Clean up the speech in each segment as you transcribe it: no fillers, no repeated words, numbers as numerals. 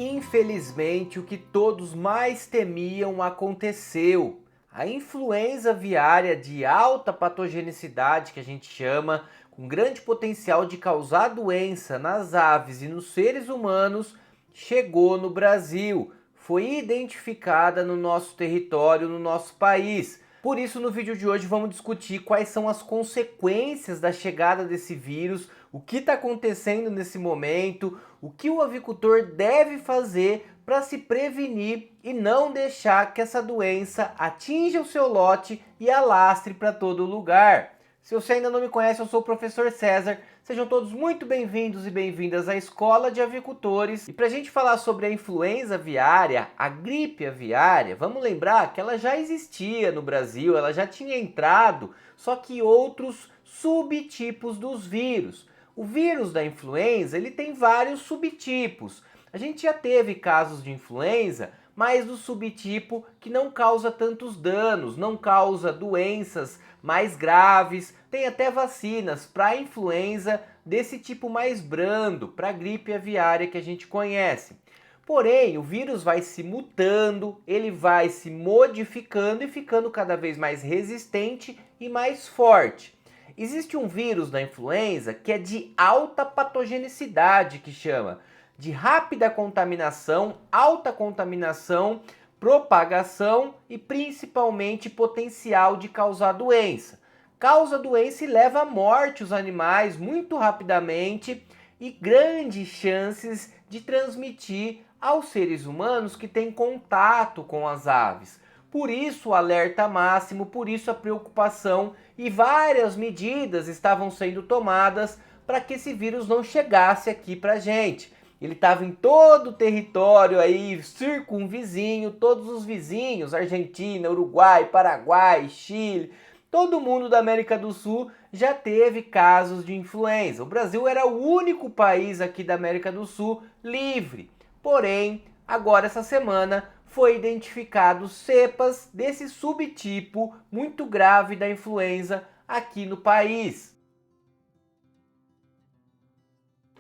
Infelizmente, o que todos mais temiam aconteceu. A influenza aviária de alta patogenicidade, que a gente chama, com grande potencial de causar doença nas aves e nos seres humanos, chegou no Brasil. Foi identificada no nosso território, no nosso país. Por isso, no vídeo de hoje, vamos discutir quais são as consequências da chegada desse vírus, o que está acontecendo nesse momento, o que o avicultor deve fazer para se prevenir e não deixar que essa doença atinja o seu lote e alastre para todo lugar. Se você ainda não me conhece, eu sou o professor César. Sejam todos muito bem-vindos e bem-vindas à Escola de Avicultores. E para a gente falar sobre a influenza aviária, a gripe aviária, vamos lembrar que ela já existia no Brasil, ela já tinha entrado, só que outros subtipos dos vírus. O vírus da influenza, ele tem vários subtipos. A gente já teve casos de influenza, mas do subtipo que não causa tantos danos, não causa doenças mais graves. Tem até vacinas para influenza desse tipo mais brando, para a gripe aviária que a gente conhece. Porém, o vírus vai se mutando, ele vai se modificando e ficando cada vez mais resistente e mais forte. Existe um vírus da influenza que é de alta patogenicidade, que chama de rápida contaminação, alta contaminação, propagação e principalmente potencial de causar doença. Causa doença e leva à morte os animais muito rapidamente e grandes chances de transmitir aos seres humanos que têm contato com as aves. Por isso o alerta máximo, por isso a preocupação e várias medidas estavam sendo tomadas para que esse vírus não chegasse aqui para a gente. Ele estava em todo o território aí, circunvizinho, todos os vizinhos, Argentina, Uruguai, Paraguai, Chile, todo mundo da América do Sul já teve casos de influenza. O Brasil era o único país aqui da América do Sul livre. Porém, agora essa semana foi identificado cepas desse subtipo muito grave da influenza aqui no país,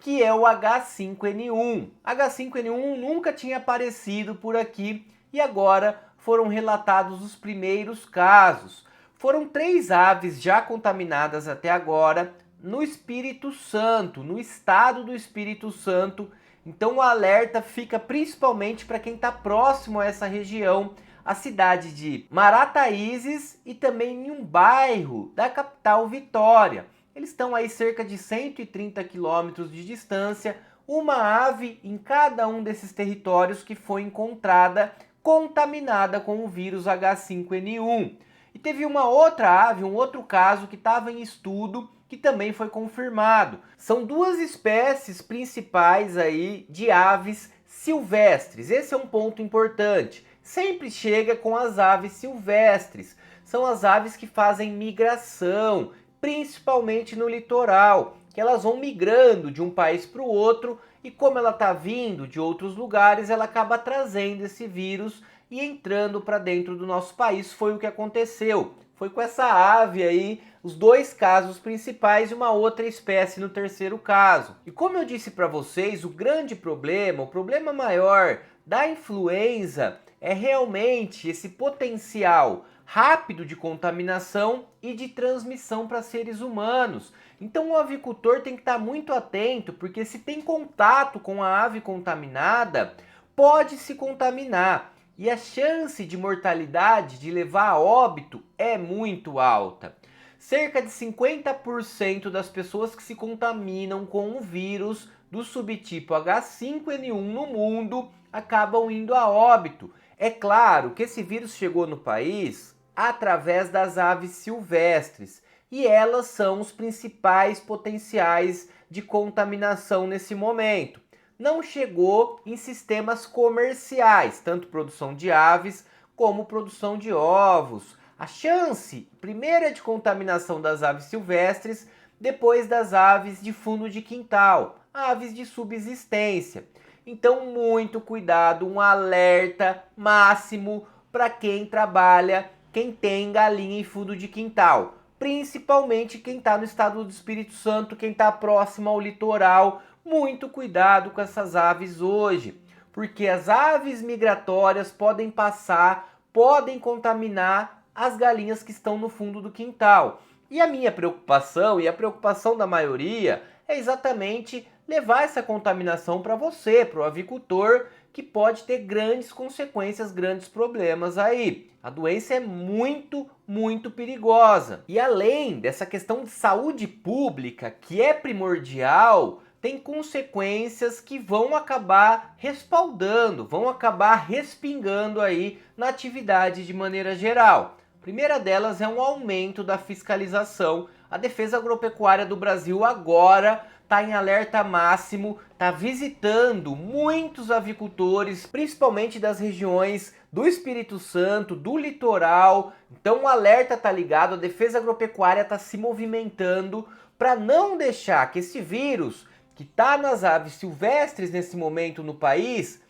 que é o H5N1. H5N1 nunca tinha aparecido por aqui e agora foram relatados os primeiros casos. Foram 3 aves já contaminadas até agora no Espírito Santo, no estado do Espírito Santo. Então o alerta fica principalmente para quem está próximo a essa região, a cidade de Marataízes e também em um bairro da capital Vitória. Eles estão aí cerca de 130 quilômetros de distância, uma ave em cada um desses territórios que foi encontrada contaminada com o vírus H5N1. E teve uma outra ave, um outro caso que estava em estudo, que também foi confirmado. São 2 espécies principais aí de aves silvestres. Esse é um ponto importante. Sempre chega com as aves silvestres. São as aves que fazem migração, principalmente no litoral, que elas vão migrando de um país para o outro e como ela está vindo de outros lugares, ela acaba trazendo esse vírus e entrando para dentro do nosso país. Foi o que aconteceu. Foi com essa ave aí, os 2 casos principais e uma outra espécie no terceiro caso. E como eu disse para vocês, o grande problema, o problema maior da influenza é realmente esse potencial rápido de contaminação e de transmissão para seres humanos. Então o avicultor tem que estar muito atento, porque se tem contato com a ave contaminada, pode se contaminar. E a chance de mortalidade, de levar a óbito, é muito alta. Cerca de 50% das pessoas que se contaminam com o vírus do subtipo H5N1 no mundo acabam indo a óbito. É claro que esse vírus chegou no país através das aves silvestres e elas são os principais potenciais de contaminação nesse momento. Não chegou em sistemas comerciais, tanto produção de aves como produção de ovos. A chance primeiro é de contaminação das aves silvestres, depois das aves de fundo de quintal, aves de subsistência. Então muito cuidado, um alerta máximo para quem trabalha, quem tem galinha em fundo de quintal. Principalmente quem está no estado do Espírito Santo, quem está próximo ao litoral. Muito cuidado com essas aves hoje, porque as aves migratórias podem passar, podem contaminar as galinhas que estão no fundo do quintal. E a minha preocupação, e a preocupação da maioria, é exatamente levar essa contaminação para você, para o avicultor, que pode ter grandes consequências, grandes problemas aí. A doença é muito, muito perigosa. E além dessa questão de saúde pública, que é primordial, tem consequências que vão acabar respaldando, vão acabar respingando aí na atividade de maneira geral. A primeira delas é um aumento da fiscalização. A Defesa Agropecuária do Brasil agora está em alerta máximo, está visitando muitos avicultores, principalmente das regiões do Espírito Santo, do litoral. Então o alerta está ligado, a Defesa Agropecuária está se movimentando para não deixar que esse vírus que está nas aves silvestres nesse momento no país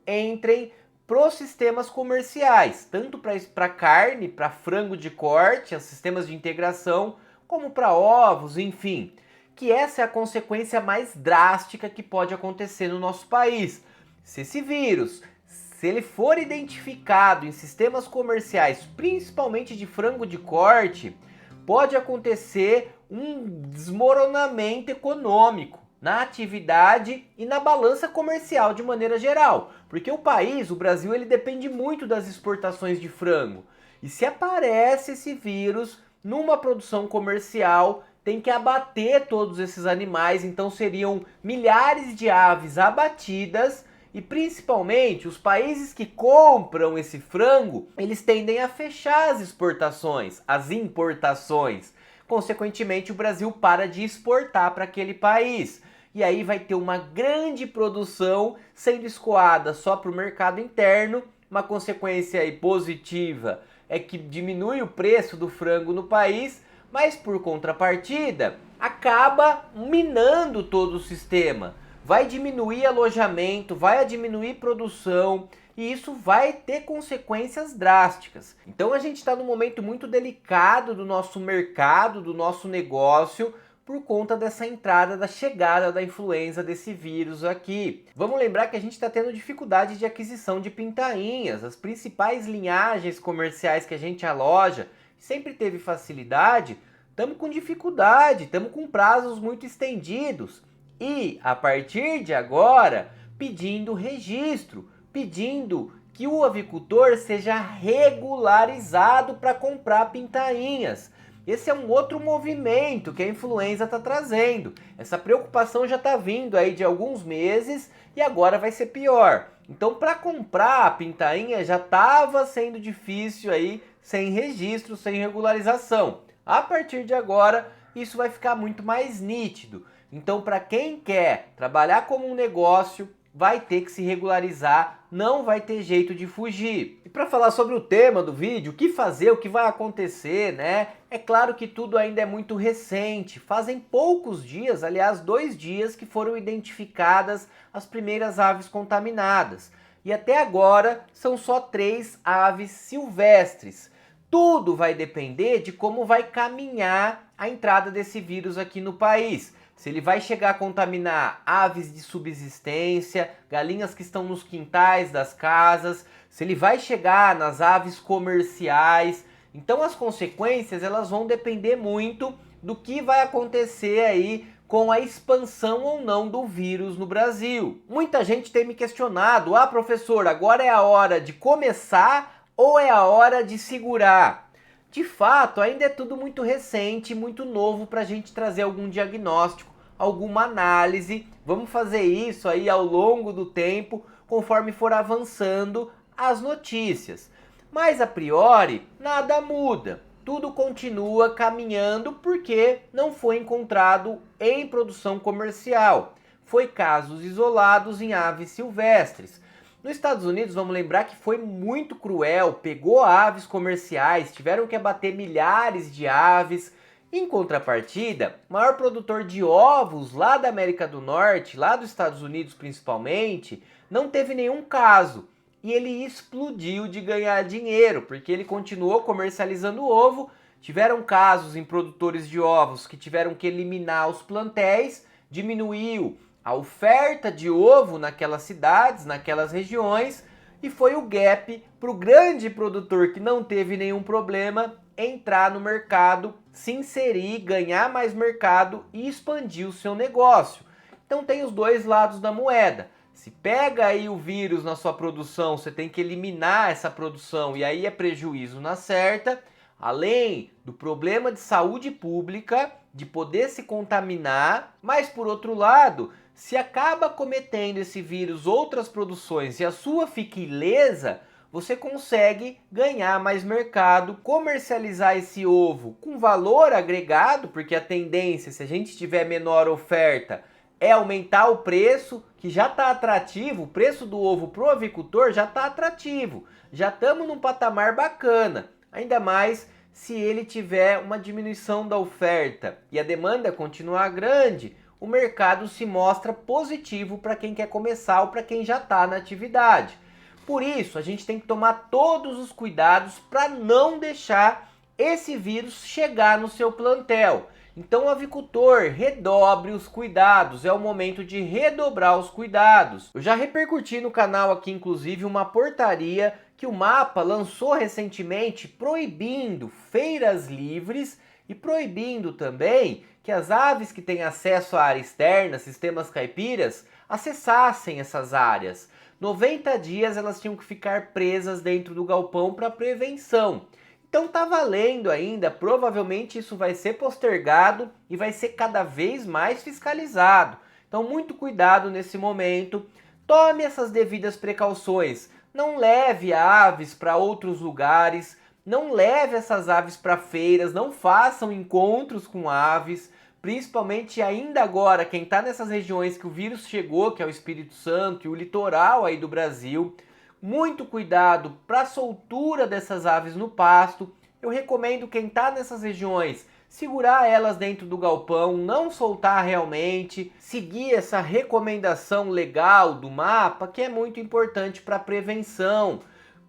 entrem para os sistemas comerciais, tanto para carne, para frango de corte, os sistemas de integração, como para ovos, enfim. Que essa é a consequência mais drástica que pode acontecer no nosso país. Se esse vírus, se ele for identificado em sistemas comerciais, principalmente de frango de corte, pode acontecer um desmoronamento econômico na atividade e na balança comercial de maneira geral. Porque o país, o Brasil, ele depende muito das exportações de frango. E se aparece esse vírus numa produção comercial, tem que abater todos esses animais, então seriam milhares de aves abatidas e principalmente os países que compram esse frango, eles tendem a fechar as exportações, as importações. Consequentemente, o Brasil para de exportar para aquele país. E aí vai ter uma grande produção sendo escoada só para o mercado interno. Uma consequência aí positiva é que diminui o preço do frango no país, mas por contrapartida acaba minando todo o sistema. Vai diminuir alojamento, vai diminuir produção e isso vai ter consequências drásticas. Então a gente está num momento muito delicado do nosso mercado, do nosso negócio, por conta dessa entrada, da chegada da influenza desse vírus aqui. Vamos lembrar que a gente está tendo dificuldade de aquisição de pintainhas. As principais linhagens comerciais que a gente aloja sempre teve facilidade, estamos com dificuldade, estamos com prazos muito estendidos. E, a partir de agora, pedindo registro, pedindo que o avicultor seja regularizado para comprar pintainhas. Esse é um outro movimento que a influenza está trazendo. Essa preocupação já está vindo aí de alguns meses e agora vai ser pior. Então, para comprar a pintainha já estava sendo difícil aí, sem registro, sem regularização. A partir de agora, isso vai ficar muito mais nítido. Então, para quem quer trabalhar como um negócio, vai ter que se regularizar, não vai ter jeito de fugir. E para falar sobre o tema do vídeo, o que fazer, o que vai acontecer, né? É claro que tudo ainda é muito recente. Fazem poucos dias, aliás, 2 dias, que foram identificadas as primeiras aves contaminadas. E até agora são só 3 aves silvestres. Tudo vai depender de como vai caminhar a entrada desse vírus aqui no país. Se ele vai chegar a contaminar aves de subsistência, galinhas que estão nos quintais das casas, se ele vai chegar nas aves comerciais. Então as consequências elas vão depender muito do que vai acontecer aí com a expansão ou não do vírus no Brasil. Muita gente tem me questionado, professor, agora é a hora de começar ou é a hora de segurar? De fato, ainda é tudo muito recente, muito novo para a gente trazer algum diagnóstico, alguma análise. Vamos fazer isso aí ao longo do tempo, conforme for avançando as notícias. Mas a priori, nada muda. Tudo continua caminhando porque não foi encontrado em produção comercial. Foi casos isolados em aves silvestres. Nos Estados Unidos, vamos lembrar que foi muito cruel, pegou aves comerciais, tiveram que abater milhares de aves. Em contrapartida, o maior produtor de ovos lá da América do Norte, lá dos Estados Unidos principalmente, não teve nenhum caso. E ele explodiu de ganhar dinheiro, porque ele continuou comercializando ovo. Tiveram casos em produtores de ovos que tiveram que eliminar os plantéis, diminuiu a oferta de ovo naquelas cidades, naquelas regiões, e foi o gap para o grande produtor que não teve nenhum problema entrar no mercado, se inserir, ganhar mais mercado e expandir o seu negócio. Então tem os dois lados da moeda. Se pega aí o vírus na sua produção, você tem que eliminar essa produção e aí é prejuízo na certa, além do problema de saúde pública, de poder se contaminar, mas por outro lado, se acaba cometendo esse vírus outras produções e a sua fica ilesa, você consegue ganhar mais mercado, comercializar esse ovo com valor agregado, porque a tendência, se a gente tiver menor oferta, é aumentar o preço, que já está atrativo, o preço do ovo para o avicultor já está atrativo, já estamos num patamar bacana, ainda mais se ele tiver uma diminuição da oferta e a demanda continuar grande, o mercado se mostra positivo para quem quer começar ou para quem já está na atividade. Por isso, a gente tem que tomar todos os cuidados para não deixar esse vírus chegar no seu plantel. Então, o avicultor, redobre os cuidados, é o momento de redobrar os cuidados. Eu já repercuti no canal aqui, inclusive, uma portaria que o MAPA lançou recentemente proibindo feiras livres e proibindo também que as aves que têm acesso à área externa, sistemas caipiras, acessassem essas áreas. 90 dias elas tinham que ficar presas dentro do galpão para prevenção. Então tá valendo ainda, provavelmente isso vai ser postergado e vai ser cada vez mais fiscalizado. Então muito cuidado nesse momento, tome essas devidas precauções, não leve aves para outros lugares, não leve essas aves para feiras, não façam encontros com aves, principalmente ainda agora quem está nessas regiões que o vírus chegou, que é o Espírito Santo e o litoral aí do Brasil. Muito cuidado para a soltura dessas aves no pasto. Eu recomendo quem está nessas regiões segurar elas dentro do galpão, não soltar realmente, seguir essa recomendação legal do MAPA, que é muito importante para a prevenção.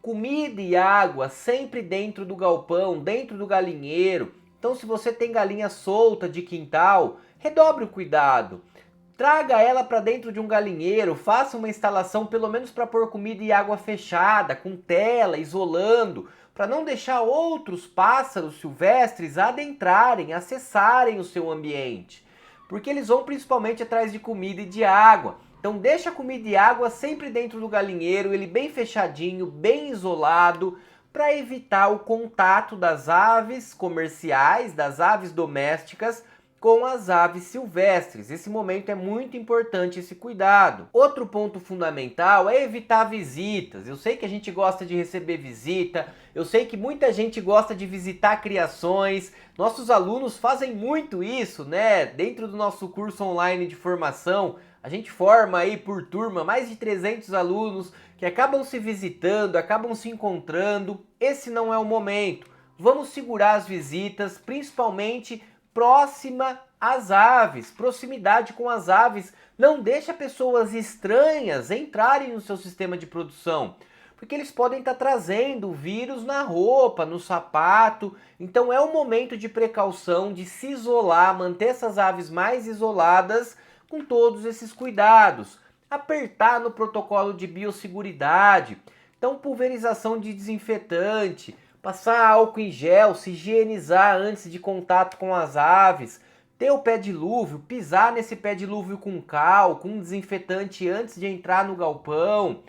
Comida e água sempre dentro do galpão, dentro do galinheiro. Então, se você tem galinha solta de quintal, redobre o cuidado. Traga ela para dentro de um galinheiro, faça uma instalação pelo menos para pôr comida e água fechada, com tela, isolando, para não deixar outros pássaros silvestres adentrarem, acessarem o seu ambiente. Porque eles vão principalmente atrás de comida e de água. Então deixa comida e água sempre dentro do galinheiro, ele bem fechadinho, bem isolado, para evitar o contato das aves comerciais, das aves domésticas, com as aves silvestres. Esse momento é muito importante, esse cuidado. Outro ponto fundamental é evitar visitas. Eu sei que a gente gosta de receber visita, eu sei que muita gente gosta de visitar criações. Nossos alunos fazem muito isso, né? Dentro do nosso curso online de formação, a gente forma aí por turma mais de 300 alunos que acabam se visitando, acabam se encontrando. Esse não é o momento. Vamos segurar as visitas, principalmente próxima às aves, proximidade com as aves. Não deixa pessoas estranhas entrarem no seu sistema de produção, porque eles podem estar trazendo o vírus na roupa, no sapato. Então é um momento de precaução, de se isolar, manter essas aves mais isoladas com todos esses cuidados. Apertar no protocolo de biosseguridade, então pulverização de desinfetante, passar álcool em gel, se higienizar antes de contato com as aves, ter o pé dilúvio, pisar nesse pé dilúvio com cal, com desinfetante antes de entrar no galpão,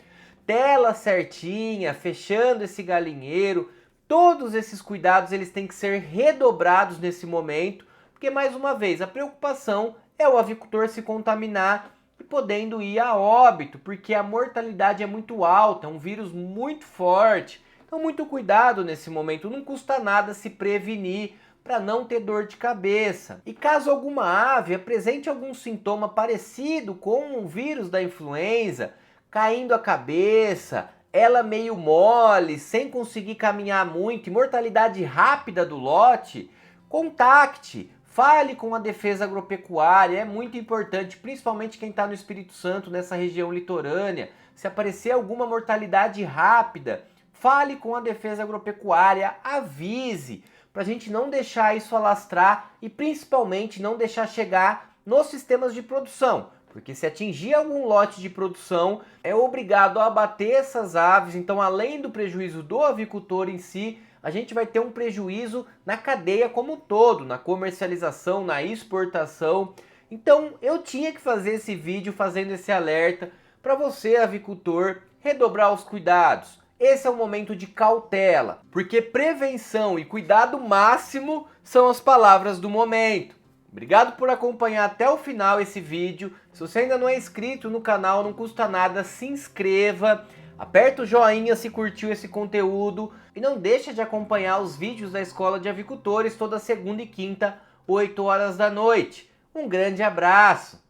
tela certinha, fechando esse galinheiro. Todos esses cuidados eles têm que ser redobrados nesse momento, porque mais uma vez a preocupação é o avicultor se contaminar e podendo ir a óbito, porque a mortalidade é muito alta, é um vírus muito forte. Então muito cuidado nesse momento, não custa nada se prevenir para não ter dor de cabeça. E caso alguma ave apresente algum sintoma parecido com o vírus da influenza, caindo a cabeça, ela meio mole, sem conseguir caminhar muito, e mortalidade rápida do lote, contacte, fale com a Defesa Agropecuária, é muito importante, principalmente quem está no Espírito Santo, nessa região litorânea. Se aparecer alguma mortalidade rápida, fale com a Defesa Agropecuária, avise, para a gente não deixar isso alastrar e principalmente não deixar chegar nos sistemas de produção. porque se atingir algum lote de produção, é obrigado a abater essas aves. Então, além do prejuízo do avicultor em si, a gente vai ter um prejuízo na cadeia como um todo, na comercialização, na exportação. Então, eu tinha que fazer esse vídeo fazendo esse alerta para você, avicultor, redobrar os cuidados. Esse é o momento de cautela, porque prevenção e cuidado máximo são as palavras do momento. Obrigado por acompanhar até o final esse vídeo. Se você ainda não é inscrito no canal, não custa nada, se inscreva. Aperta o joinha se curtiu esse conteúdo e não deixa de acompanhar os vídeos da Escola de Avicultores toda segunda e quinta, 8 horas da noite. Um grande abraço!